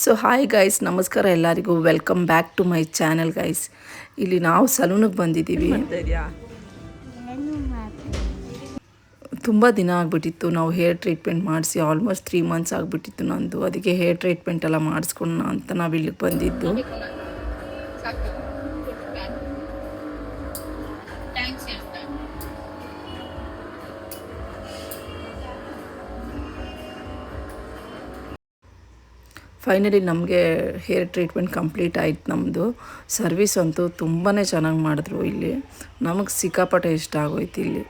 So hi guys, ನಮಸ್ಕಾರ ಎಲ್ಲರಿಗೂ. Welcome back to my channel guys. ಇಲ್ಲಿ ನಾವು ಸಲೂನಿಗೆ ಬಂದಿದ್ದೀವಿ. ತುಂಬ ದಿನ ಆಗಿಬಿಟ್ಟಿತ್ತು ನಾವು ಹೇರ್ ಟ್ರೀಟ್ಮೆಂಟ್ ಮಾಡಿಸಿ. ಆಲ್ಮೋಸ್ಟ್ 3 ಮಂತ್ಸ್ ಆಗಿಬಿಟ್ಟಿತ್ತು ನಂದು. ಅದಕ್ಕೆ ಹೇರ್ ಟ್ರೀಟ್ಮೆಂಟ್ ಎಲ್ಲ ಮಾಡಿಸ್ಕೊಳ್ಳೋಣ ಅಂತ ನಾವು ಇಲ್ಲಿಗೆ ಬಂದಿದ್ದು. ಫೈನಲಿ ನಮಗೆ ಹೇರ್ ಟ್ರೀಟ್ಮೆಂಟ್ ಕಂಪ್ಲೀಟ್ ಆಯ್ತು. ನಮ್ಮದು ಸರ್ವಿಸ್ ಅಂತೂ ತುಂಬಾ ಚೆನ್ನಾಗಿ ಮಾಡಿದ್ರು. ಇಲ್ಲಿ ನಮಗೆ ಸಿಕ್ಕಾಪಟ್ಟೆ ಇಷ್ಟ ಆಗೋಯ್ತು. ಇಲ್ಲಿ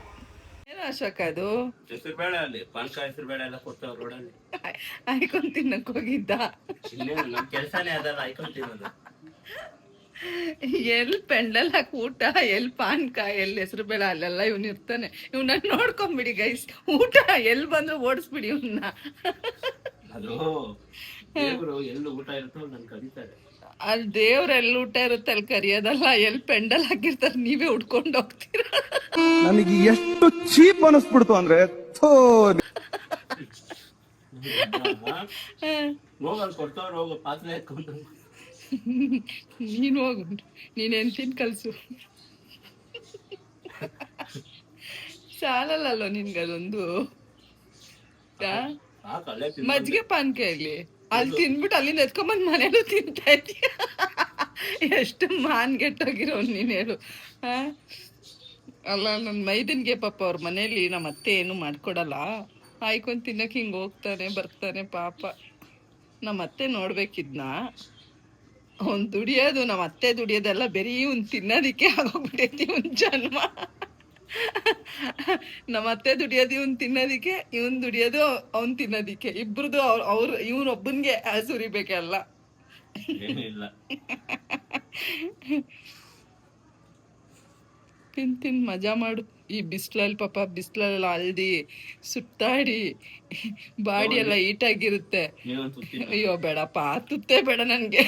ಏನು ಅಶೋಕ ಅದು ಹೆಸರುಬೇಳೆ ಅಲ್ಲಿ ಪಾನಕ ಹೆಸರುಬೇಳೆ ಎಲ್ಲ ಕೊಡ್ತಾವ್ರ ರೋಡಲ್ಲಿ ಆಯ್ಕೊಂಡು ತಿನ್ನಕ್ಕೆ ಹೋಗಿದ್ದ. ನಮ್ಮ ಕೆಲಸನೇ ಅದಲ್ಲ ಆಯ್ಕೊಂಡು ತಿನ್ನೋದು. ಎಲ್ಲಿ ಪೆಂಡಲ್ ಹಾಕಿ ಊಟ, ಎಲ್ಲಿ ಪಾನಕ, ಎಲ್ಲಿ ಹೆಸರು ಬೇಳೆ, ಅಲ್ಲೆಲ್ಲ ಇವ್ನು ಇರ್ತಾನೆ. ಇವ್ನ ನೋಡ್ಕೊಂಬಿಡಿ ಗೈಸ್. ಊಟ ಎಲ್ಲಿ ಬಂದ್ರು ಓಡಿಸ್ಬಿಡಿ ಇವನ್ನ. ಅದು ದೇವರು ಎಲ್ಲಿ ಊಟ ಇರುತ್ತೋ ನನ್ ಕರೀತಾರೆ. ಅಲ್ಲಿ ದೇವ್ರ ಎಲ್ಲಿ ಊಟ ಇರುತ್ತೆ ಅಲ್ಲಿ ಕರಿಯೋದಲ್ಲ. ಎಲ್ಲಿ ಪೆಂಡಲ್ ಹಾಕಿರ್ತಾರೆ ನೀವೇ ಉಡ್ಕೊಂಡು ಹೋಗ್ತೀರ. ನನಗೆ ಎಷ್ಟು ಚೀಪ್ ಅನಿಸ್ಬಿಡ್ತು ಅಂದ್ರೆ ಹೋಗಲ್ಲಿ ಕೊಡ್ತಾವ್ರು, ಹೋಗೋ ಪಾತ್ರೆ ಹಾಕೊಂಡು ನೀನು ಹೋಗು, ನೀನೇನು ತಿನ್ ಕಲ್ಸು. ಸಾಲಲ್ಲೋ ನಿನ್ಗದೊಂದು ಮಜ್ಜಿಗೆ ಪಾನ್ಕ ಇಲ್ಲಿ. ಅಲ್ಲಿ ತಿನ್ಬಿಟ್ಟು ಅಲ್ಲಿಂದ ಎತ್ಕೊಂಬಂದು ಮನೇಲೂ ತಿಂತಾ ಇದೀಯ. ಎಷ್ಟು ಮಾನ್ಗೆಟ್ಟೋಗಿರೋ ನೀನು ಹೇಳು. ಅಲ್ಲ, ನನ್ನ ಮೈದನ್ಗೆ ಪಾಪ ಅವ್ರ ಮನೇಲಿ ನಮ್ಮ ಅತ್ತೆ ಏನು ಮಾಡ್ಕೊಡಲ್ಲ. ಆಯ್ಕೊಂಡು ತಿನ್ನಕ್ಕೆ ಹಿಂಗೆ ಹೋಗ್ತಾನೆ ಬರ್ತಾನೆ ಪಾಪ. ನಮ್ಮ ಅತ್ತೆ ನೋಡ್ಬೇಕಿದ್ನ. ಅವ್ನು ದುಡಿಯೋದು, ನಮ್ಮ ಅತ್ತೆ ದುಡಿಯೋದೆಲ್ಲ ಬರೀ ಇವ್ನು ತಿನ್ನೋದಕ್ಕೆ ಆಗೋಗ್ಬಿಟ್ಟೈತಿ ಇವ್ನ ಜನ್ಮ. ನಮ್ಮ ಅತ್ತೆ ದುಡಿಯೋದು ಇವ್ನು ತಿನ್ನೋದಿಕ್ಕೆ, ಇವ್ನು ದುಡಿಯೋದು ಅವ್ನು ತಿನ್ನೋದಿಕ್ಕೆ. ಇಬ್ರದು ಇವನೊಬ್ಬನ್ಗೆ ಸುರಿಬೇಕಲ್ಲ. ತಿನ್ ಮಜಾ ಮಾಡು. ಈ ಬಿಸಿಲಲ್ಲಿ ಪಾಪ, ಬಿಸಿಲಲ್ಲಿ ಅಲ್ದಿ ಸುತ್ತಾಡಿ ಬಾಡಿ ಎಲ್ಲ ಹೀಟಾಗಿರುತ್ತೆ. ಅಯ್ಯೋ ಬೇಡಪ್ಪ, ತುತ್ತೇ ಬೇಡ ನನಗೆ.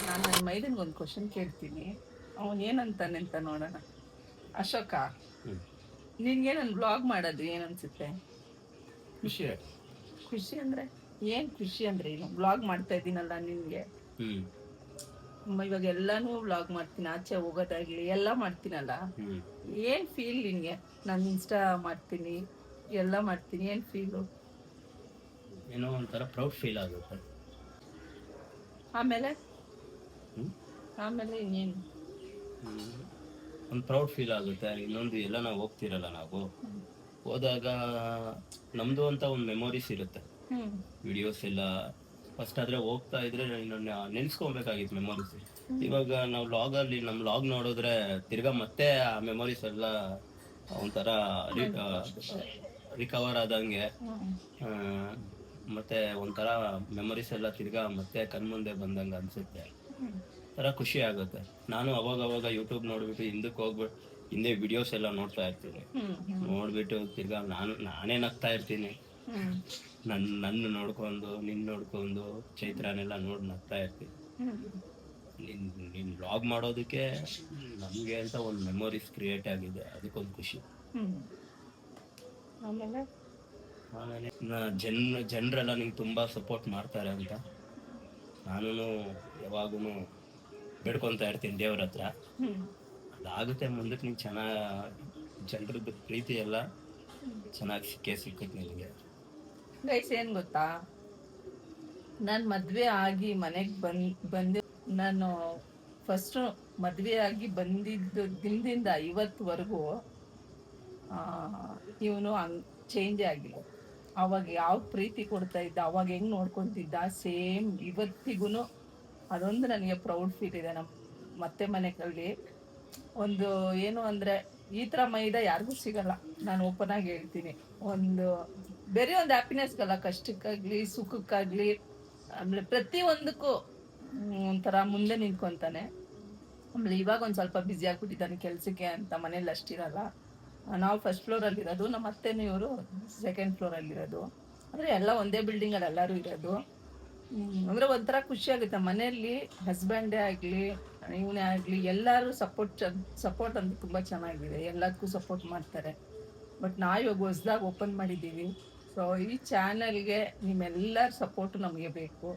ನಾನು ನನ್ನ ಮೈದನ್ಗೆ ಒಂದು ಕ್ವಶನ್ ಕೇಳ್ತೀನಿ, ಅವನು ಏನಂತಾನೆ ಅಂತ ನೋಡೋಣ. ಅಶೋಕ, ನಿನ್ಗೆ ನನ್ನ ಬ್ಲಾಗ್ ಮಾಡೋದು ಏನನ್ಸುತ್ತೆ? ಖುಷಿ ಅಂದ್ರೆ ಏನ್ ಖುಷಿ ಅಂದ್ರೆ ಏನು? ಬ್ಲಾಗ್ ಮಾಡ್ತಾ ಇದ್ದೀನಲ್ಲ ನಿನ್ಗೆ. ಇವಾಗ ಎಲ್ಲಾನು ಬ್ಲಾಗ್ ಮಾಡ್ತೀನಿ, ಆಚೆ ಹೋಗೋದಾಗ್ಲಿ ಎಲ್ಲ ಮಾಡ್ತೀನಲ್ಲ. ಏನ್ ಫೀಲ್ ನಿನ್ಗೆ? ನಾನು ಇನ್ಸ್ಟಾ ಮಾಡ್ತೀನಿ, ಎಲ್ಲ ಮಾಡ್ತೀನಿ, ಏನ್ ಫೀಲು? ಏನೋ ಒಂಥರ ಪ್ರೌಡ್ ಫೀಲ್ ಆಗುತ್ತೆ. ಆಮೇಲೆ ಇನ್ನೇನು? ಒಂದು ಪ್ರೌಡ್ ಫೀಲ್ ಆಗುತ್ತೆ. ಇನ್ನೊಂದು ಎಲ್ಲ ನಾವು ಹೋಗ್ತಿರಲ್ಲ, ನಾವು ಹೋದಾಗ ನಮ್ದು ಅಂತ ಒಂದು ಮೆಮೊರೀಸ್ ಇರುತ್ತೆ. ವಿಡಿಯೋಸ್ ಎಲ್ಲ ಫಸ್ಟ್ ಆದ್ರೆ ಹೋಗ್ತಾ ಇದ್ರೆ ನೆನ್ಸ್ಕೊಬೇಕಾಗಿತ್ತು ಮೆಮೊರೀಸ್. ಇವಾಗ ನಾವು ಲಾಗಲ್ಲಿ ನಮ್ಮ ಲಾಗ್ ನೋಡಿದ್ರೆ ತಿರ್ಗಾ ಮತ್ತೆ ಆ ಮೆಮೊರೀಸ್ ಎಲ್ಲ ಒಂಥರ ರಿಕವರ್ ಆದಂಗೆ, ಮತ್ತೆ ಒಂಥರ ಮೆಮೊರೀಸ್ ಎಲ್ಲ ತಿರ್ಗಾ ಮತ್ತೆ ಕಣ್ಮುಂದೆ ಬಂದಂಗೆ ಅನ್ಸುತ್ತೆ. ಥರ ಖುಷಿ ಆಗುತ್ತೆ. ನಾನು ಅವಾಗ ಯೂಟ್ಯೂಬ್ ನೋಡ್ಬಿಟ್ಟು ಹಿಂದೆ ವಿಡಿಯೋಸ್ ಎಲ್ಲ ನೋಡ್ತಾ ಇರ್ತೀನಿ. ನೋಡ್ಬಿಟ್ಟು ತಿರ್ಗಾ ನಾನೇ ನಗ್ತಾ ಇರ್ತೀನಿ. ನನ್ನ ನೋಡ್ಕೊಂಡು, ನೋಡ್ಕೊಂಡು, ಚೈತ್ರನೆಲ್ಲ ನೋಡಿ ನಗ್ತಾ ಇರ್ತೀನಿ. ನೀನ್ ವ್ಲಾಗ್ ಮಾಡೋದಕ್ಕೆ ನಮ್ಗೆ ಅಂತ ಒಂದು ಮೆಮೊರೀಸ್ ಕ್ರಿಯೇಟ್ ಆಗಿದೆ, ಅದಕ್ಕೊಂದು ಖುಷಿ. ಆಮೇಲೆ ಜನರೆಲ್ಲ ನಿಂಗೆ ತುಂಬಾ ಸಪೋರ್ಟ್ ಮಾಡ್ತಾರೆ ಅಂತ ನಾನು ಯಾವಾಗೂ ಬೇಡ್ಕೊತಾ ಇರ್ತೀನಿ ದೇವ್ರ ಹತ್ರ. ಅದಾಗುತ್ತೆ ಮುಂದಕ್ಕೆ ನೀನು ಚೆನ್ನಾಗಿ ಜನರದ್ದು ಪ್ರೀತಿ ಎಲ್ಲ ಚೆನ್ನಾಗಿ ಸಿಕ್ಕುತ್ತೆ ನಿನಗೆ. ಗೈಸ್, ಏನ್ ಗೊತ್ತಾ, ನಾನು ಮದ್ವೆ ಆಗಿ ಮನೆಗೆ ಬಂದು ನಾನು ಫಸ್ಟ್ ಮದ್ವೆ ಆಗಿ ಬಂದಿದ್ದು ದಿನದಿಂದ ಇವತ್ತುವರೆಗೂ ಇವನು ಚೇಂಜೇ ಆಗಿಲ್ಲ. ಅವಾಗ ಯಾವ ಪ್ರೀತಿ ಕೊಡ್ತಾ ಇದ್ದ, ಅವಾಗ ಹೆಂಗ್ ನೋಡ್ಕೊಂತಿದ್ದ, ಸೇಮ್ ಇವತ್ತಿಗೂ ಅದೊಂದು ನನಗೆ ಪ್ರೌಡ್ ಫೀಲ್ ಇದೆ. ನಮ್ಮ ಮತ್ತೆ ಮನೆಯಲ್ಲಿ ಒಂದು ಏನು ಅಂದರೆ, ಈ ಥರ ಮೈದ ಯಾರಿಗೂ ಸಿಗಲ್ಲ. ನಾನು ಓಪನ್ ಆಗಿ ಹೇಳ್ತೀನಿ. ಬೇರೆ ಒಂದು ಹ್ಯಾಪಿನೆಸ್ಗಲ್ಲ, ಕಷ್ಟಕ್ಕಾಗಲಿ ಸುಖಕ್ಕಾಗಲಿ, ಆಮೇಲೆ ಪ್ರತಿಯೊಂದಕ್ಕೂ ಒಂಥರ ಮುಂದೆ ನಿಂತ್ಕೊತಾನೆ. ಆಮೇಲೆ ಇವಾಗ ಒಂದು ಸ್ವಲ್ಪ ಬ್ಯುಸಿ ಆಗ್ಬಿಟ್ಟಿದ್ದಾನೆ ಕೆಲಸಕ್ಕೆ ಅಂತ, ಮನೇಲಿ ಅಷ್ಟಿರಲ್ಲ. ನಾವು ಫಸ್ಟ್ ಫ್ಲೋರಲ್ಲಿರೋದು, ನಮ್ಮ ಅತ್ತೆನೂ ಇವರು ಸೆಕೆಂಡ್ ಫ್ಲೋರಲ್ಲಿರೋದು. ಅಂದರೆ ಎಲ್ಲ ಒಂದೇ ಬಿಲ್ಡಿಂಗಲ್ಲಿ ಎಲ್ಲರೂ ಇರೋದು. ಅಂದರೆ ಒಂಥರ ಖುಷಿ ಆಗುತ್ತೆ ಮನೆಯಲ್ಲಿ. ಹಸ್ಬೆಂಡೇ ಆಗಲಿ, ಇವನೇ ಆಗಲಿ, ಎಲ್ಲರೂ ಸಪೋರ್ಟ್ ಅಂತ ತುಂಬ ಚೆನ್ನಾಗಿದೆ. ಎಲ್ಲದಕ್ಕೂ ಸಪೋರ್ಟ್ ಮಾಡ್ತಾರೆ. ಬಟ್ ನಾವು ಇವಾಗ ಹೊಸ್ದಾಗಿ ಓಪನ್ ಮಾಡಿದ್ದೀವಿ. ಸೊ ಸೊ ಈ ಚಾನಲ್ಗೆ ನಿಮ್ಮೆಲ್ಲರ ಸಪೋರ್ಟ್ ನಮಗೆ ಬೇಕು.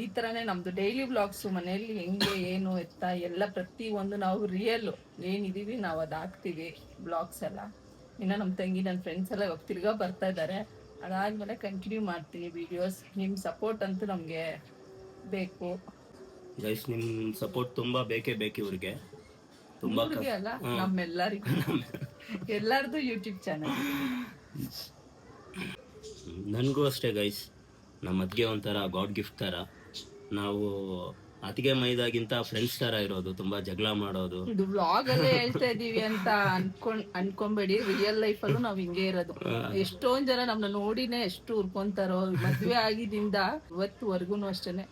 ಈ ಥರನೇ ನಮ್ಮದು ಡೈಲಿ ವ್ಲಾಗ್ಸು, ಮನೆಯಲ್ಲಿ ಹೆಂಗೆ ಏನು ಎತ್ತ ಎಲ್ಲ ಪ್ರತಿಯೊಂದು ನಾವು ರಿಯಲ್ಲು ಏನಿದ್ದೀವಿ ನಾವು ಅದು ಹಾಕ್ತೀವಿ ಬ್ಲಾಗ್ಸ್ ಎಲ್ಲ. ಇನ್ನು ನಮ್ಮ ತಂಗಿ ನನ್ನ ಫ್ರೆಂಡ್ಸ್ ಎಲ್ಲ ಇವಾಗ ತಿರ್ಗಾ ಬರ್ತಾ ಇದ್ದಾರೆ. ಅದಾದಮೇಲೆ ಕಂಟಿನ್ಯೂ ಮಾಡ್ತೀನಿ ವೀಡಿಯೋಸ್. ನಿಮ್ಮ ಸಪೋರ್ಟ್ ಅಂತೂ ನಮಗೆ ಬೇಕು ಗೈಸ್. ನಿಮ್ಮ ಸಪೋರ್ಟ್ ತುಂಬ ಬೇಕೇ ಬೇಕು ಇವ್ರಿಗೆ. ತುಂಬ ಇವ್ರಿಗೆ ಅಲ್ಲ, ನಮ್ಮೆಲ್ಲರಿಗೂ. ಎಲ್ಲರದು ಯೂಟ್ಯೂಬ್ ಚಾನಲ್. ನನಗೂ ಅಷ್ಟೇ ಗೈಸ್. ನಮ್ಮ ಅತ್ತಿಗೆ ಒಂಥರ ಗಾಡ್ ಗಿಫ್ಟ್ ಥರ. ನಾವು ಅತ್ತಿಗೆ ಮೈದಾಗಿಂತ ಫ್ರೆಂಡ್ಸ್ ಥರ ಇರೋದು, ತುಂಬ ಜಗಳ ಮಾಡೋದು. ಇದು ವ್ಲಾಗ್ ಅಲ್ಲೇ ಹೇಳ್ತಾ ಇದೀವಿ ಅಂತ ಅನ್ಕೊಂಬೇಡಿ, ರಿಯಲ್ ಲೈಫಲ್ಲೂ ನಾವು ಹಿಂಗೆ ಇರೋದು. ಎಷ್ಟೊಂದ್ ಜನ ನಮ್ಮನ್ನ ನೋಡಿನೇ ಎಷ್ಟು ಉರ್ಕೊಂತಾರೋ. ಮದ್ವೆ ಆಗಿದಿಂದ ಇವತ್ತುವರೆಗೂ ಅಷ್ಟೇನೆ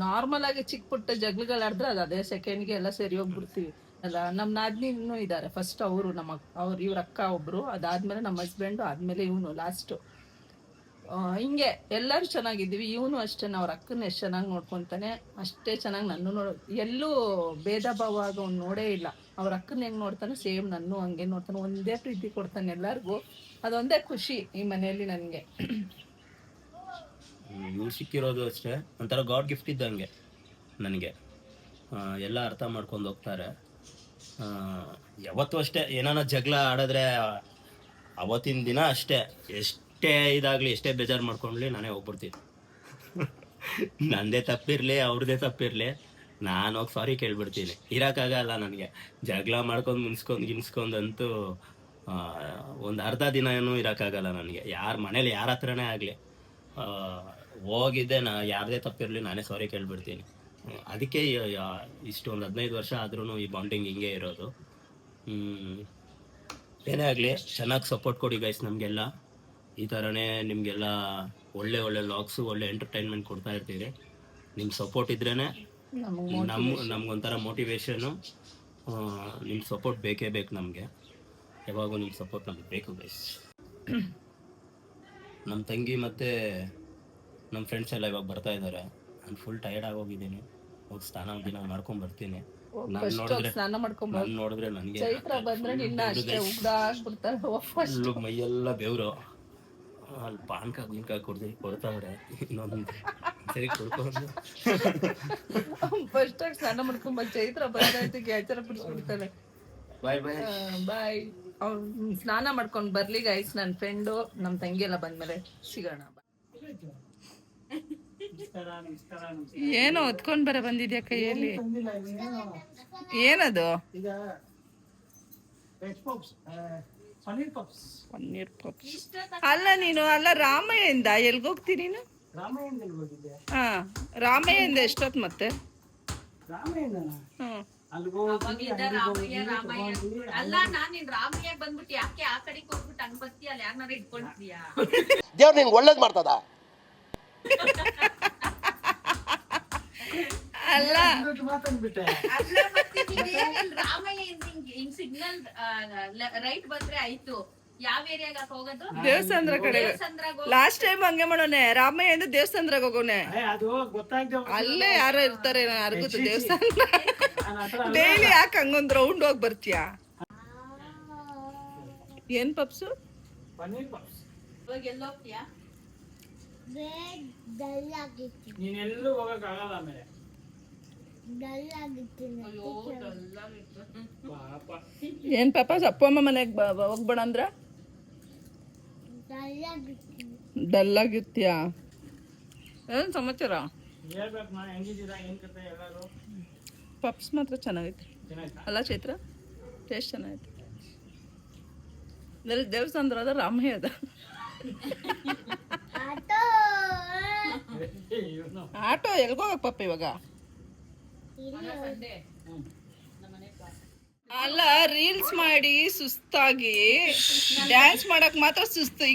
ನಾರ್ಮಲ್ ಆಗಿ ಚಿಕ್ಕ ಪುಟ್ಟ ಜಗಳಗಳಾಡಿದ್ರೆ ಅದು ಅದೇ ಸೆಕೆಂಡ್ಗೆ ಎಲ್ಲ ಸರಿ ಹೋಗ್ಬಿಡ್ತೀವಿ ಅಲ್ಲ. ನಮ್ಮ ನಾದಿನಿನೂ ಇದ್ದಾರೆ. ಫಸ್ಟ್ ಅವರು ಇವ್ರ ಅಕ್ಕ ಒಬ್ರು, ಅದಾದ್ಮೇಲೆ ನಮ್ಮ ಹಸ್ಬೆಂಡು, ಆದ್ಮೇಲೆ ಇವನು ಲಾಸ್ಟು. ಹಿಂಗೆ ಎಲ್ಲರೂ ಚೆನ್ನಾಗಿದ್ದೀವಿ. ಇವನು ಅಷ್ಟೇ ಅವ್ರ ಅಕ್ಕನ ಎಷ್ಟು ಚೆನ್ನಾಗಿ ನೋಡ್ಕೊತಾನೆ ಅಷ್ಟೇ ಚೆನ್ನಾಗಿ ನನ್ನ ಎಲ್ಲೂ ಭೇದ ಭಾವ ಆಗ ಅವ್ನು ನೋಡೇ ಇಲ್ಲ. ಅವ್ರ ಅಕ್ಕನ ಹೆಂಗೆ ನೋಡ್ತಾನೆ ಸೇಮ್ ನನ್ನ ಹಂಗೆ ನೋಡ್ತಾನೆ. ಒಂದೇ ಪ್ರೀತಿ ಕೊಡ್ತಾನೆ ಎಲ್ಲರಿಗೂ. ಅದೊಂದೇ ಖುಷಿ ಈ ಮನೆಯಲ್ಲಿ ನನಗೆ. ಇವ್ರು ಸಿಕ್ಕಿರೋದು ಅಷ್ಟೇ ಒಂಥರ ಗಾಡ್ ಗಿಫ್ಟ್ ಇದ್ದಂಗೆ ನನಗೆ. ಎಲ್ಲ ಅರ್ಥ ಮಾಡ್ಕೊಂಡು ಹೋಗ್ತಾರೆ. ಯಾವತ್ತೂ ಅಷ್ಟೇ ಏನಾನ ಜಗಳ ಆಡಿದ್ರೆ ಅವತ್ತಿನ ದಿನ ಅಷ್ಟೇ, ಎಷ್ಟೇ ಇದಾಗಲಿ ಎಷ್ಟೇ ಬೇಜಾರು ಮಾಡ್ಕೊಂಡ್ಲಿ ನಾನೇ ಹೋಗ್ಬಿಡ್ತೀನಿ. ನಂದೇ ತಪ್ಪಿರಲಿ ಅವ್ರದ್ದೇ ತಪ್ಪಿರಲಿ ನಾನು ಹೋಗಿ ಸಾರಿ ಕೇಳ್ಬಿಡ್ತೀನಿ. ಇರೋಕ್ಕಾಗಲ್ಲ ನನಗೆ. ಜಗಳ ಮಾಡ್ಕೊಂಡು ಗಿನ್ಸ್ಕೊಂಡಂತೂ ಒಂದು ಅರ್ಧ ದಿನ ಏನೂ ಇರೋಕ್ಕಾಗಲ್ಲ ನನಗೆ. ಮನೇಲಿ ಯಾರ ಹತ್ರನೇ ಆಗಲಿ ಹೋಗಿದ್ದೆ ಯಾರದೇ ತಪ್ಪಿರಲಿ ನಾನೇ ಸಾರಿ ಕೇಳ್ಬಿಡ್ತೀನಿ. ಅದಕ್ಕೆ ಇಷ್ಟು ಒಂದು 15 ವರ್ಷ ಆದ್ರೂ ಈ ಬಾಂಡಿಂಗ್ ಹಿಂಗೆ ಇರೋದು. ಏನೇ ಆಗಲಿ ಚೆನ್ನಾಗಿ ಸಪೋರ್ಟ್ ಕೊಡಿ ಗೈಸ್ ನಮಗೆಲ್ಲ. ಈ ಥರನೇ ನಿಮಗೆಲ್ಲ ಒಳ್ಳೆ ವ್ಲಾಗ್ಸು, ಒಳ್ಳೆ ಎಂಟರ್ಟೈನ್ಮೆಂಟ್ ಕೊಡ್ತಾ ಇರ್ತೀವಿ. ನಿಮ್ಮ ಸಪೋರ್ಟ್ ಇದ್ರೇ ನಮ್ಗೊಂಥರ ಮೋಟಿವೇಶನು. ನಿಮ್ಮ ಸಪೋರ್ಟ್ ಬೇಕೇ ಬೇಕು ನಮಗೆ. ಯಾವಾಗೂ ನಿಮ್ಮ ಸಪೋರ್ಟ್ ನಮಗೆ ಬೇಕು ಗೈಸ್. ನಮ್ಮ ತಂಗಿ ಮತ್ತು ನಮ್ಮ ಫ್ರೆಂಡ್ಸ್ ಎಲ್ಲ ಇವಾಗ ಬರ್ತಾ ಇದ್ದಾರೆ. ನಾನು ಫುಲ್ ಟಯರ್ಡ್ ಆಗೋಗಿದ್ದೀನಿ. ಹೋಗಿ ಸ್ನಾನ ಮಾಡ್ಕೊಂಡು ಬರ್ತೀನಿ. ನೋಡಿದ್ರೆ ನನಗೆ ಫುಲ್ಲು ಮೈಯೆಲ್ಲ ಬೆವರು. ಅಲ್ಲಿ ಪಾನ್ಕ ಗೀನ್ಕ ಕೊಡ್ತಾವ್ರೆ. ಇನ್ನೊಂದು ಸರಿ ಕೊಡ್ಕೊಂಡು ಫಸ್ಟ್ ಸ್ನಾನ ಮಾಡ್ಕೊಂಡ್ ಚೈತ್ರ ಬಂದೈತಿಗೆ ಆಚಾರ ಬಿಡಿಸ್ಬಿಡ್ತಾರೆ. ಬಾಯ್ ಬಾಯ್ ಬಾಯ್. ಅವ್ರು ಸ್ನಾನ ಮಾಡ್ಕೊಂಡು ಬರ್ಲಿ ಗೈಸ್. ನನ್ನ ಫ್ರೆಂಡು ನಮ್ಮ ತಂಗಿ ಎಲ್ಲ ಬಂದ್ಮೇಲೆ ಸಿಗೋಣ. ಏನೋ ಹೊತ್ಕೊಂಡ್ ಬಂದಿದ್ಯಾ ಕೈಯಲ್ಲಿ? ಏನದು? ಪನ್ನೀರ್ ಪಪ್ಸ್ ಅಲ್ಲ. ನೀನು ಅಲ್ಲ ರಾಮಯ್ಯಿಂದ ಎಲ್ಗೋಗ್ತಿ ನೀನು? ಹಾ, ರಾಮಯ್ಯಿಂದ ಎಷ್ಟೊತ್ತು ಮತ್ತೆ? ಹ್ಮ್ ದೇವ್ರು ನಿಂಗೆ ಒಳ್ಳೇದ್ ಮಾಡ್ತದ. ಅಲ್ಲ ಸಿಗ್ನಲ್ ರೈಟ್ ಬಂದ್ರೆ ಆಯ್ತು. ಯಾವ ಏರಿಯಾಗ ಹೋಗೋದು? ದೇವಸ್ಥಾನ ಕಡೆ. ಲಾಸ್ಟ್ ಟೈಮ್ ಹಂಗೆ ಮಾಡೋನೆ, ರಾಮಯ್ಯಿಂದ ದೇವಸ್ಥಾನದಾಗ ಹೋಗೋನೆ. ಅಲ್ಲೇ ಯಾರೋ ಇರ್ತಾರೆ ಅರ್ಗುದು ದೇವಸ್ಥಾನ. ಡೈಲಿ ಯಾಕೆ ಹಂಗೊಂದ್ ರೌಂಡ್ ಹೋಗಿ ಬರ್ತೀಯಾ? ಏನ್ ಪಪ್ಸು? ಇವಾಗ ಎಲ್ಲ ಹೋಗ್ತೀಯಾ? ನೀನೆಲ್ಲೂ ಹೋಗಕ್ಕಾಗಲ್ಲ. ಆಮೇಲೆ ಏನ್ ಪಾಪ ಅಪ್ಪ ಅಮ್ಮ ಮನೆಗ್ ಹೋಗ್ಬೇಡ ಅಂದ್ರ ಡಲ್ ಆಗಿರ್ತೀಯಾ? ಏನ್ ಸಮಾಚಾರ? ಹೇಳ್ಬೇಕು ನಾ ಹೆಂಗಿದ್ದೀರಾ, ಏನ್ ಕತೆ ಎಲ್ಲರೂ? ಪಪ್ಸ್ ಮಾತ್ರ ಚೆನ್ನಾಗೈತೆ ಅಲ್ಲ ಚೈತ್ರ? ಟೇಸ್ಟ್ ಚೆನ್ನಾಗೈತೆ. ದೇವಸ್ಥಾನದ ರಾಮಯ್ಯ ಅದ. ಆಟೋ ಎಲ್ಗೋಗಕ್ ಪಾಪ ಇವಾಗ? ಅಲ್ಲ, ರೀಲ್ಸ್ ಮಾಡಿ ಸುಸ್ತಾಗಿ ಡ್ಯಾನ್ಸ್ ಮಾಡಕ್ ಮಾತ್ರ ಸುಸ್ತು.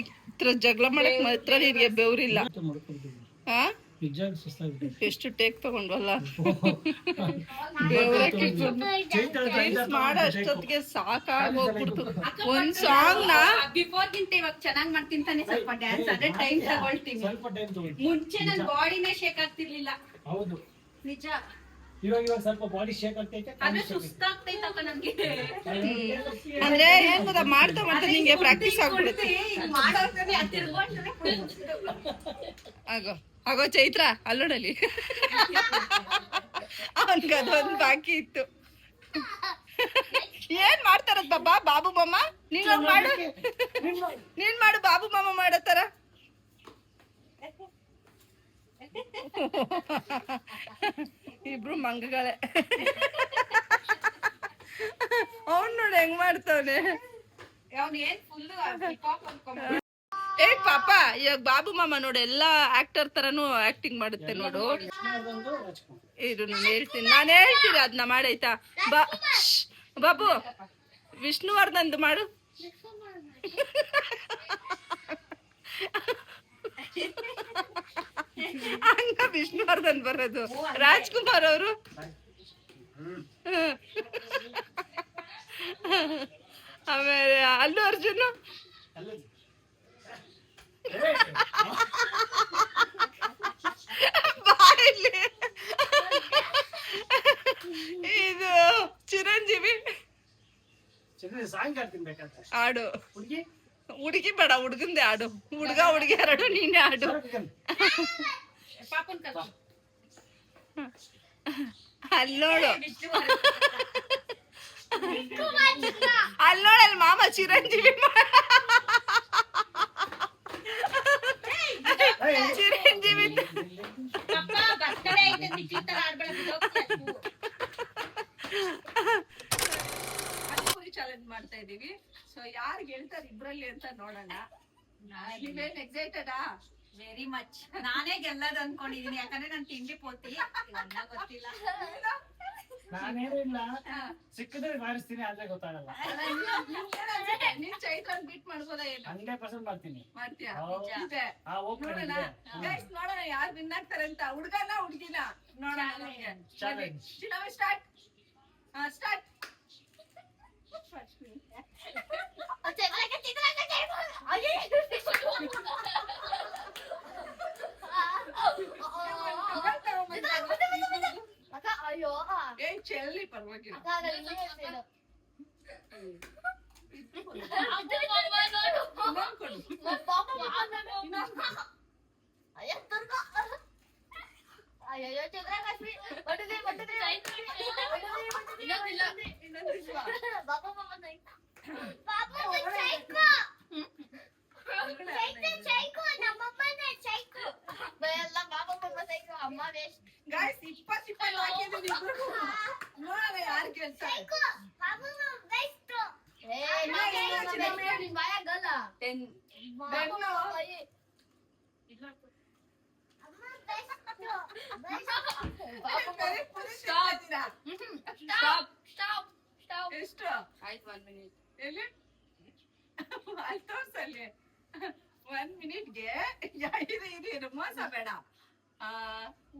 ಜಗಳ ಮಾಡಕ್ ಮಾತ್ರ ನಿನ್ಗೆ ಬೆವ್ರಿಲ್ಲ. ಹಾ, ಎಷ್ಟು ಟೇಕ್ ತಗೊಂಡ್ವಲ್ಲ. ಮಾಡೋ ಅಷ್ಟೊತ್ತಿಗೆ ಸಾಕಾಗೋಗ್ಬಿಡ್ತು. ಒಂದ್ ಸಾಂಗ್ ನ ಬಿಫೋರ್ ಗಿಂತ ಇವಾಗ ಚೆನ್ನಾಗ್ ಮಾಡ್ತೀನಿ. ಸ್ವಲ್ಪ ಡ್ಯಾನ್ಸ್ ಅದೇ ಟೈಮ್ ತಗೊಳ್ತೀನಿ. ಮುಂಚೆ ನನ್ ಬಾಡಿನೇ ಶೇಕ್ ಆಗ್ತಿರ್ಲಿಲ್ಲ. ಹೌದು ನಿಜ. ಇವಾಗ ಸ್ವಲ್ಪ ಬಾಡಿ ಶೇಕ್ ಆಗ್ತೈತೆ ಆದ್ರೆ ಸುಸ್ತಾಗ್ತೈತಕ್ಕ ನನ್ಗೆ. ಅಂದ್ರೆ ಏನ್ ಗೊತ್ತಾ, ಮಾಡ್ತಾ ಮಾಡ್ತಾ ನಿಂಗೆ ಪ್ರಾಕ್ಟೀಸ್ ಆಗ್ಬಿಡುತ್ತೆ. ಹಿಂಗ್ ಮಾಡೋದ್ರಲ್ಲಿ ಅದ್ ತಿರ್ಗೊಂಡ್ರೆ ಆಗೋ ಆಗೋ ಚೈತ್ರ ಅಲ್ಲೋಡಲಿ ಅವನ್ಗೆ ಅದೊಂದು ಬಾಕಿ ಇತ್ತು. ಏನ್ ಮಾಡ್ತಾರದ್ ಬಾಬಾ ಬಾಬು ಮಾಮ, ನೀನ್ ಹೋಗ್ ಮಾಡು, ನೀನ್ ಮಾಡು ಬಾಬು ಮಾಮ ಮಾಡತ್ತಾರ. ಇಬ್ರು ಮಂಗಗಳೇ. ಅವನ್ ನೋಡಿ ಹೆಂಗ್ ಮಾಡ್ತಾವನೆ. ಅವ್ನು ಏನ್ ಫುಲ್ ಏ ಪಾಪ, ಇವಾಗ ಬಾಬು ಮಾಮ ನೋಡು ಎಲ್ಲಾ ಆಕ್ಟರ್ ತರನು ಆಕ್ಟಿಂಗ್ ಮಾಡುತ್ತೆ ನೋಡು. ಇದು ನಾನು ಹೇಳ್ತೀನಿ ಅದನ್ನ ಮಾಡಾಯ್ತಾ. ಬಾಬು ವಿಷ್ಣುವರ್ಧನ್ದು ಮಾಡು. ಹಂಗ ವಿಷ್ಣುವರ್ಧನ್ ಬರೋದು, ರಾಜ್ಕುಮಾರ್ ಅವರು. ಆಮೇಲೆ ಅಲ್ಲು ಅರ್ಜುನ್. ಬಾಯಲ್ಲಿ ಇದು ಚಿರಂಜೀವಿ ಸಾಂಗ್ ಆಡ್ತೀನಿ ಬೇಕಾದ್ರೆ. ಆಡು. ಹುಡುಗಿ ಹುಡುಗಿ ಬೇಡ, ಹುಡುಗಂದೆ ಆಡು. ಹುಡುಗ ಹುಡುಗಿ ಎರಡು ನೀನೇ ಆಡು. ಪಾಪನ್ ಕರ್ಕೊ. ಅಲ್ಲೋಡು, ಅಲ್ಲೋಡಲ್ಲಿ ಮಾಮ ಚಿರಂಜೀವಿ ಚಿರಂಜೀವಿ ಅಪ್ಪ ಬರ್ತಡೇ ಐತೆ ನಿಖಿಲ್ ತರ ಆಡ್ಬೇಡ, ಬಿಡೋಗ್ತೀಯ. ಪಾನಿಪುರಿ ಚಾಲೆಂಜ್ ಮಾಡ್ತಾ ಇದೀವಿ. ಸೊ ಯಾರು ಗೆಲ್ತಾರೆ ಇಬ್ರಲ್ಲಿ ಅಂತ ನೋಡೋಣ. ನೀವೇನ್ ಎಕ್ಸೈಟೆಡಾ? Very much. ನಾನೇ ಗೆಲ್ಲದ್ ಅನ್ಕೊಂಡಿದೀನಿ, ಯಾಕಂದ್ರೆ ನನ್ ತಿಂಡಿ ಪೋತಿ ಇವೆಲ್ಲ ಗೊತ್ತಿಲ್ಲ. ನಾನೇನಿಲ್ಲ, ಸಿಕ್ಕಿದ್ರೆ ಬಾರಿಸ್ತೀನಿ, ಆದ್ರೆ ಗೊತ್ತಾಗಲ್ಲ. ನೀನ್ ಚೈತ್ರನ್ ಬೀಟ್ ಮಾಡ್ಬೋದಾ ಏನು? 100% ಮಾಡ್ತೀನಿ. ಮಾಡ್ತೀಯಾ? ಹೌದು. ಇದೆ. ನೋಡೋಣ ಗೈಸ್, ನೋಡೋಣ ಯಾರು ವಿನ್ ಆಗ್ತಾರೆ ಅಂತ. ಹುಡುಗನ ಹುಡುಗಿನ ನೋಡೋಣ. Challenge. Start start. ಏ ಚೆಲ್ಲಿ ಪರವಾಗಿಲ್ಲ. ಗಾಯ್ಸ್ 20 ಹಾಕಿದ್ದೀನಿ ಇಬ್ರಿಗೂ. ನೋಡೋಣ ಯಾರು ಗೆಲ್ತಾರೆ. ಎಷ್ಟು ಆಯ್ತು 1 minute. ಎಲ್ಲಿ ಅಲ್ಲಿ ತೋರ್ಸಲ್ಲಿ 1 minute-ಗೆ ಇದು ಮೋಸ ಬೇಡ.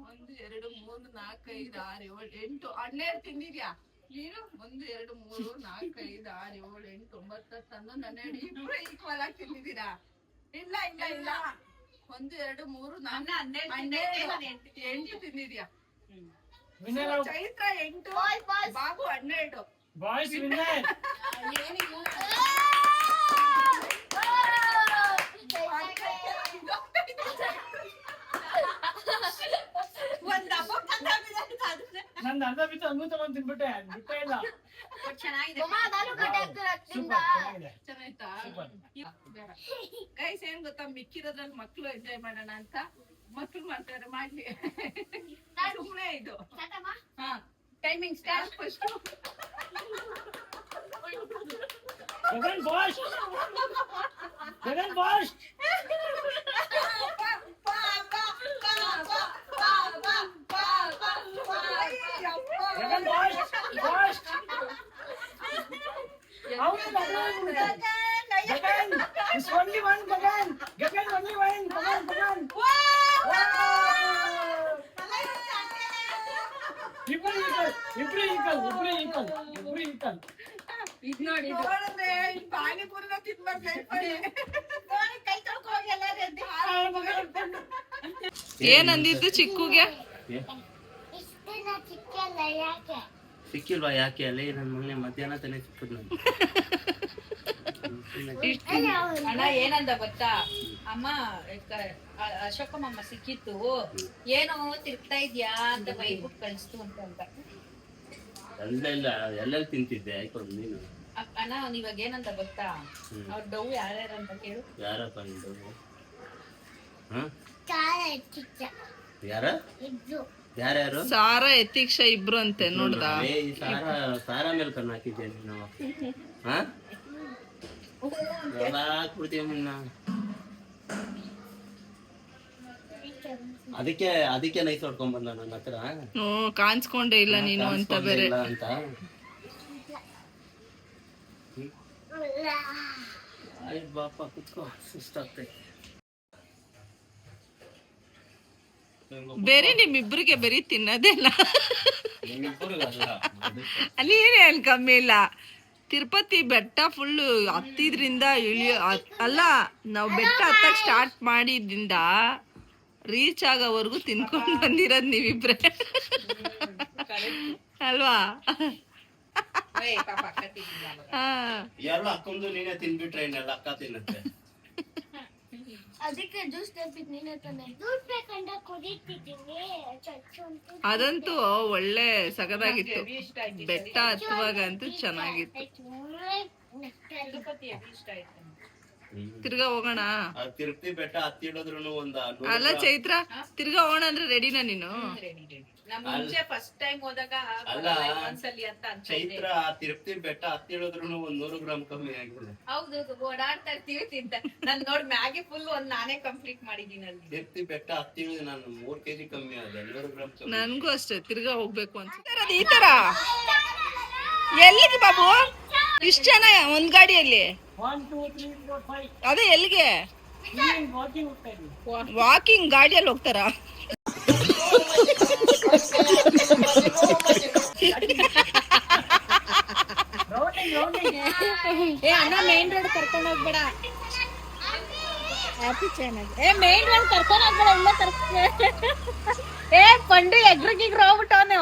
1 2 3 4 5 6 7 8 12 ತಿಂದಿದ್ಯಾ ನೀನು? 1 2 3 4 5 6 7 8 9 10 11 12 ಇಬ್ರು ಈಕ್ವಲ್ ಆಗಿ ತಿಂದಿದ್ದೀರಾ? ಇಲ್ಲ ಇಲ್ಲ ಇಲ್ಲ. 1 2 3 4 8 ತಿಂದಿದ್ಯಾ? ಚೈತ್ರ 8, ಬಾಬು 12. Boys winner. ನಂದು ಅರ್ಧ ಬಿತ್ತು ಅಮೃತ ಬಂದು ತಿನ್ಬಿಟ್ಟೆ, ಬಿಟ್ಟೇ ಇಲ್ಲ. ಚೆನ್ನಾಗಿದೆ. ಚೆನ್ನಾಗಿದೆ. ಚೆನ್ನಾಯ್ತಾ? ಗೈಸ್ ಏನ್ ಗೊತ್ತಾ, ಮಿಕ್ಕಿರೋದ್ರಲ್ಲಿ ಮಕ್ಳು ಎಂಜಾಯ್ ಮಾಡೋಣ ಅಂತ ಮಕ್ಳು ಮಾಡ್ತಾರೆ, ಮಾಡ್ಲಿ. ಸುಮ್ಮನೆ ಇದು. ಹಾ, timing start first. Gagan boss, Gagan boss. Gagan boss, boss. Gagan, it's only one Gagan. Gagan, only one. Gagan, Gagan. Every equal. ಇದ್ ನೋಡಿ ನೋಡಿದ್ರೆ ಪಾನಿಪುರಿನ ತಿನ್ಬಾರ್ದು. ಕೈ ತೊಳ್ಕೊಳ್ಳಿ ಎಲ್ಲರೂ. ಏನಂದಿದ್ದು ಚಿಕ್ಕುಗೆ? ಸಿಕ್ಕಿಲ್ವಾ ಯಾಕೆ ಅಲ್ಲಿ ನನ್ನ ಮೊನ್ನೆ ಮಧ್ಯಾಹ್ನ ತಾನೇ ಸಿಕ್ಕದ್ ನಾನು. ಅಣ್ಣ ಏನಂದ ಗೊತ್ತಾ ಅಮ್ಮ ಅಶೋಕಮ್ಮ ಸಿಕ್ಕಿತ್ತು ಏನೋ ತಿರ್ಗ್ತಾ ಇದ್ಯಾ ಅಂತ ಬೈಬಿಟ್ಟು ಕಳಿಸ್ತು ಅಂತ ಅಲ್ಲೆಲ್ಲ ಎಲ್ಲೆಲ್ಲಿ ತಿಂತಿದ್ದೆ ಆಯ್ತು ನೀನು. ಅಣ್ಣ ಅವ್ನು ಇವಾಗ ಏನಂತ ಗೊತ್ತಾ ಅವ್ರ ಡವ್ ಯಾರ್ಯಾರಂತ ಕೇಳು. ಯಾರಪ್ಪ ನಿಂದು? ಯಾರ ಯಾರ್ಯಾರು? ಸಾರಾ ಯತೀಕ್ಷ ಇಬ್ರು ಅಂತೆ ನೋಡ್ದ. ಏ, ಈ ಸಾರಾ ಮೇಲೆ ಕಣ್ಣು ಹಾಕಿದ್ದೆ ನೀನು. ಹಾಕ್ಬಿಡ್ತೀವಿ ನಿನ್ನ. ಅದಕ್ಕೆ ನೈಸ್ ಹೊಡ್ಕೊಂಡ್ ಬಂದ ನನ್ನ ಹತ್ರ. ಕಾಣಿಸ್ಕೊಂಡೇ ಇಲ್ಲ ನೀನು ಅಂತ ಬೇರೆ. ಇಲ್ಲ ಅಂತ ಆಯ್ತು ಬಾಪ ಕುತ್ಕೋ, ಸುಸ್ತಾಗ್ತೈತೆ. ಬೇರೆ ನಿಮ್ಮಿಬ್ರಿಗೆ ಬರೀ ತಿನ್ನೋದಿಲ್ಲ. ನಿಮ್ಮಿಬ್ಬರಿಗಲ್ಲ, ನೀನೇ ಅಲ್ಲಿ ಕಮ್ಮಿ ಇಲ್ಲ. ತಿರುಪತಿ ಬೆಟ್ಟ ಫುಲ್ ಹತ್ತಿದ್ರಿಂದ ಅಲ್ಲ, ನಾವು ಬೆಟ್ಟ ಹತ್ತಕ್ ಸ್ಟಾರ್ಟ್ ಮಾಡಿದ್ರಿಂದ ರೀಚ್ ಆಗೋವರೆಗೂ ತಿನ್ಕೊಂಡು ಬಂದಿರೋದ್ ನೀವಿಬ್ರೆ ಅಲ್ವಾ? ಎಲ್ಲ ಅಕ್ಕೊಂದು ನೀನೇ ತಿನ್ಬಿಟ್ರೆ ಇನ್ನೆಲ್ಲ ಅಕ್ಕ ತಿನ್ನತ್ತೆ. ಅದಕ್ಕೆ ಜ್ಯೂಸ್ ತೆಗ್ದಿದ್ ನೀನೇ ತಾನೆ. ಜ್ಯೂಸ್ ಬೇಕಂಡ ಕುಡಿತಿದ್ದೀನಿ. ಅದಂತೂ ಒಳ್ಳೆ ಸಗದಾಗಿತ್ತು. ಬೆಟ್ಟ ಹತ್ತುವಾಗ ಅಂತೂ ಚೆನ್ನಾಗಿತ್ತು. ತಿರ್ಗಾ ಹೋಗೋಣ. ತಿರುಪತಿ ಬೆಟ್ಟ ಹತ್ತಿಡಿದ್ರು ಅಲ್ಲ ಚೈತ್ರ, ತಿರ್ಗಾ ಹೋಗೋಣ ಅಂದ್ರೆ ರೆಡಿನಾ ನೀನು? ಮುಂಚೆ ಫಸ್ಟ್ ಟೈಮ್ ಹೋದಾಗ ಅಲ್ಲ ಒಂದ್ಸಲಿ ಅಂತ ಚೈತ್ರ ತಿರುಪತಿ ಬೆಟ್ಟ ಹತ್ತಿಡಿದ್ರು 100 ಗ್ರಾಮ್ ಕಮ್ಮಿ ಆಗಿದೆ. ಹೌದು ಓಡಾಡ್ತಾ ಇರ್ತೀವಿ ತಿಂತ ನಾನ್ ನೋಡ್ ಮ್ಯಾಗಿ ಫುಲ್ ಒಂದ್ ನಾನೇ ಕಂಪ್ಲೀಟ್ ಮಾಡಿದೀನಿ ಅಲ್ಲಿ. ತಿರುಪತಿ ಬೆಟ್ಟ ಹತ್ತಿಡಿದ್ರೆ ನಾನು 3 kg ಕಮ್ಮಿ ಆದ, 100 ಗ್ರಾಮ್ ಕಮ್ಮಿ. ನನ್ಗೂ ಅಷ್ಟೇ, ತಿರ್ಗಾ ಹೋಗ್ಬೇಕು ಅನ್ಸುತ್ತೆ. ಈ ತರ ಎಲ್ಲಿಗೆ ಬಾಬು ಇಷ್ಟ ಜನ ಒಂದ್ ಗಾಡಿಯಲ್ಲಿ? 1, 2, 3, 4, 5. ಅದೇ ಎಲ್ಲಿಗೆ? ವಾಕಿಂಗ್ ಹೋಗ್ತಾ ಇದ್ವಿ. ವಾಕಿಂಗ್ ಗಾಡಿಯಲ್ಲಿ ಹೋಗ್ತಾರ? ಏ ಅಣ್ಣ ಮೇನ್ ರೋಡ್ ಕರ್ಕೊಂಡು ಹೋಗ್ಬೇಡ. Happy channel. ಏ ಮೇನ್ ರೋಡ್ ಕರ್ಕೊಂಡು ಹೋಗ್ಬೇಡ, ಇಲ್ಲ ಏ ಪಂಡು ಎಗ್ರಿಗಿಗ್ರ ಹೋಗ್ಬಿಟ್ಟವನು.